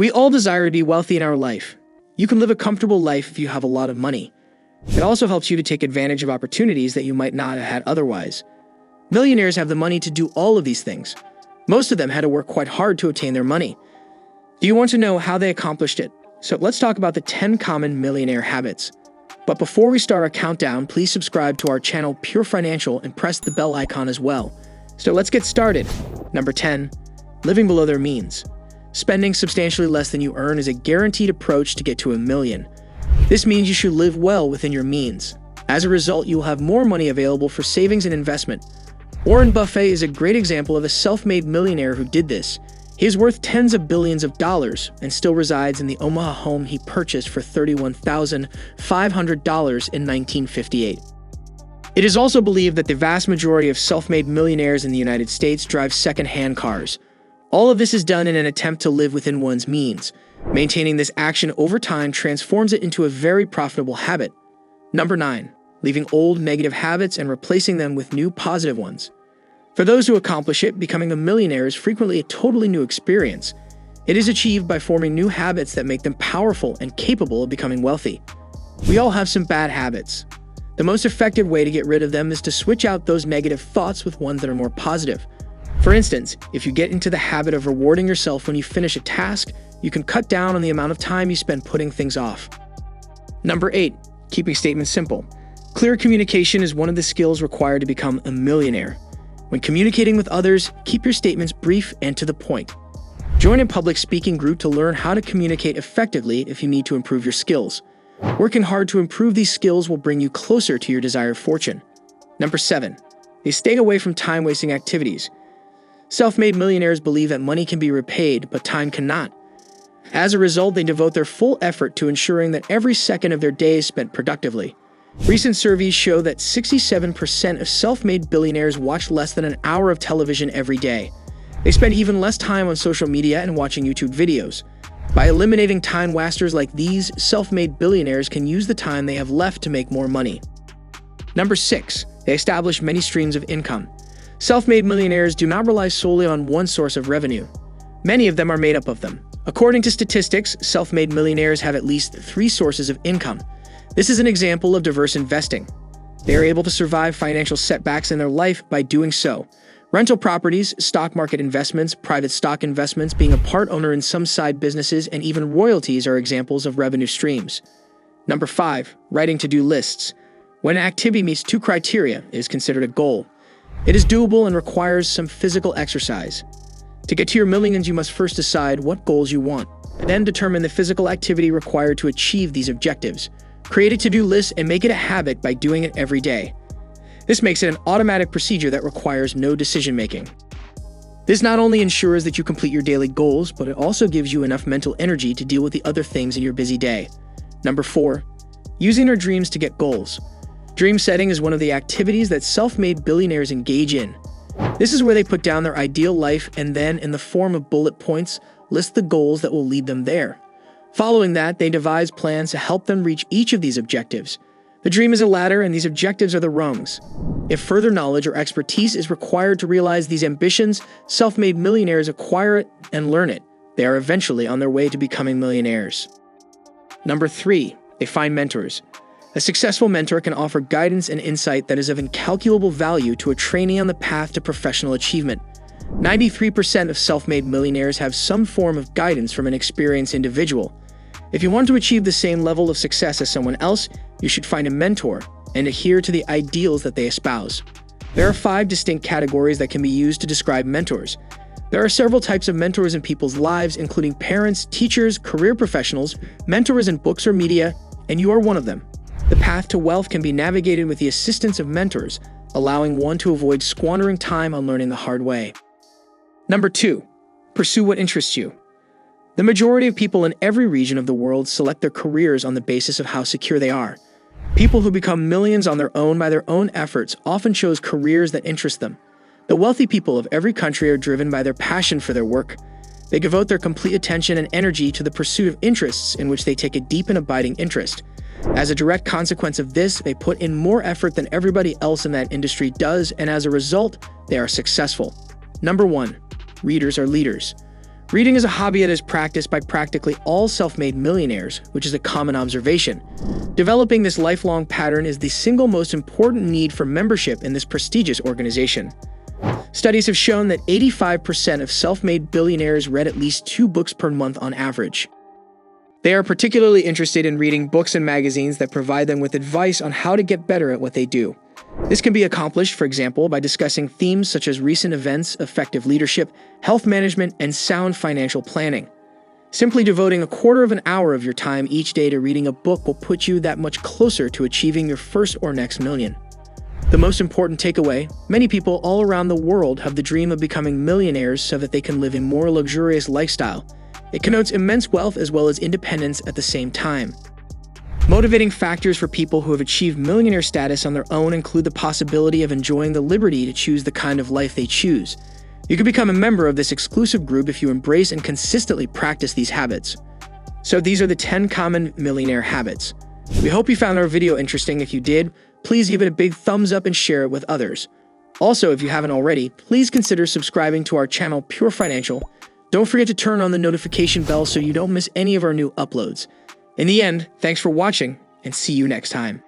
We all desire to be wealthy in our life. You can live a comfortable life if you have a lot of money. It also helps you to take advantage of opportunities that you might not have had otherwise. Millionaires have the money to do all of these things. Most of them had to work quite hard to obtain their money. Do you want to know how they accomplished it? So let's talk about the 10 common millionaire habits. But before we start our countdown, please subscribe to our channel PureFinancial and press the bell icon as well. So let's get started. Number 10, living below their means. Spending substantially less than you earn is a guaranteed approach to get to $1 million. This means you should live well within your means. As a result, you will have more money available for savings and investment. Warren Buffett is a great example of a self-made millionaire who did this. He is worth tens of billions of dollars and still resides in the Omaha home he purchased for $31,500 in 1958. It is also believed that the vast majority of self-made millionaires in the United States drive second-hand cars. All of this is done in an attempt to live within one's means. Maintaining this action over time transforms it into a very profitable habit. Number 9, leaving old negative habits and replacing them with new positive ones. For those who accomplish it, becoming a millionaire is frequently a totally new experience. It is achieved by forming new habits that make them powerful and capable of becoming wealthy. We all have some bad habits. The most effective way to get rid of them is to switch out those negative thoughts with ones that are more positive. For instance, if you get into the habit of rewarding yourself when you finish a task, you can cut down on the amount of time you spend putting things off. Number 8, keeping statements simple. Clear communication is one of the skills required to become a millionaire. When communicating with others, keep your statements brief and to the point. Join a public speaking group to learn how to communicate effectively if you need to improve your skills. Working hard to improve these skills will bring you closer to your desired fortune. Number 7, they stay away from time-wasting activities. Self-made millionaires believe that money can be repaid, but time cannot. As a result, they devote their full effort to ensuring that every second of their day is spent productively. Recent surveys show that 67% of self-made billionaires watch less than an hour of television every day. They spend even less time on social media and watching YouTube videos. By eliminating time wasters like these, self-made billionaires can use the time they have left to make more money. Number 6, they establish many streams of income. Self-made millionaires do not rely solely on one source of revenue. Many of them are made up of them. According to statistics, self-made millionaires have at least 3 sources of income. This is an example of diverse investing. They are able to survive financial setbacks in their life by doing so. Rental properties, stock market investments, private stock investments, being a part owner in some side businesses, and even royalties are examples of revenue streams. Number 5, writing to-do lists. When an activity meets 2 criteria, it is considered a goal. It is doable and requires some physical exercise. To get to your millions, you must first decide what goals you want, and then determine the physical activity required to achieve these objectives. Create a to-do list and make it a habit by doing it every day. This makes it an automatic procedure that requires no decision-making. This not only ensures that you complete your daily goals, but it also gives you enough mental energy to deal with the other things in your busy day. Number 4, using our dreams to get goals. Dream setting is one of the activities that self-made billionaires engage in. This is where they put down their ideal life and then, in the form of bullet points, list the goals that will lead them there. Following that, they devise plans to help them reach each of these objectives. The dream is a ladder and these objectives are the rungs. If further knowledge or expertise is required to realize these ambitions, self-made millionaires acquire it and learn it. They are eventually on their way to becoming millionaires. Number 3, they find mentors. A successful mentor can offer guidance and insight that is of incalculable value to a trainee on the path to professional achievement. 93% of self-made millionaires have some form of guidance from an experienced individual. If you want to achieve the same level of success as someone else, you should find a mentor and adhere to the ideals that they espouse. There are 5 distinct categories that can be used to describe mentors. There are several types of mentors in people's lives, including parents, teachers, career professionals, mentors in books or media, and you are one of them. The path to wealth can be navigated with the assistance of mentors, allowing one to avoid squandering time on learning the hard way. Number 2, pursue what interests you. The majority of people in every region of the world select their careers on the basis of how secure they are. People who become millions on their own by their own efforts often chose careers that interest them. The wealthy people of every country are driven by their passion for their work. They devote their complete attention and energy to the pursuit of interests in which they take a deep and abiding interest. As a direct consequence of this, they put in more effort than everybody else in that industry does, and as a result, they are successful. Number 1, readers are leaders. Reading is a hobby that is practiced by practically all self-made millionaires, which is a common observation. Developing this lifelong pattern is the single most important need for membership in this prestigious organization. Studies have shown that 85% of self-made billionaires read at least 2 books per month on average. They are particularly interested in reading books and magazines that provide them with advice on how to get better at what they do. This can be accomplished, for example, by discussing themes such as recent events, effective leadership, health management, and sound financial planning. Simply devoting a quarter of an hour of your time each day to reading a book will put you that much closer to achieving your first or next million. The most important takeaway: many people all around the world have the dream of becoming millionaires so that they can live a more luxurious lifestyle. It connotes immense wealth as well as independence at the same time. Motivating factors for people who have achieved millionaire status on their own include the possibility of enjoying the liberty to choose the kind of life they choose. You can become a member of this exclusive group if you embrace and consistently practice these habits. So these are the 10 common millionaire habits. We hope you found our video interesting. If you did, please give it a big thumbs up and share it with others. Also, if you haven't already, please consider subscribing to our channel PureFinancial. Don't forget to turn on the notification bell so you don't miss any of our new uploads. In the end, thanks for watching, and see you next time.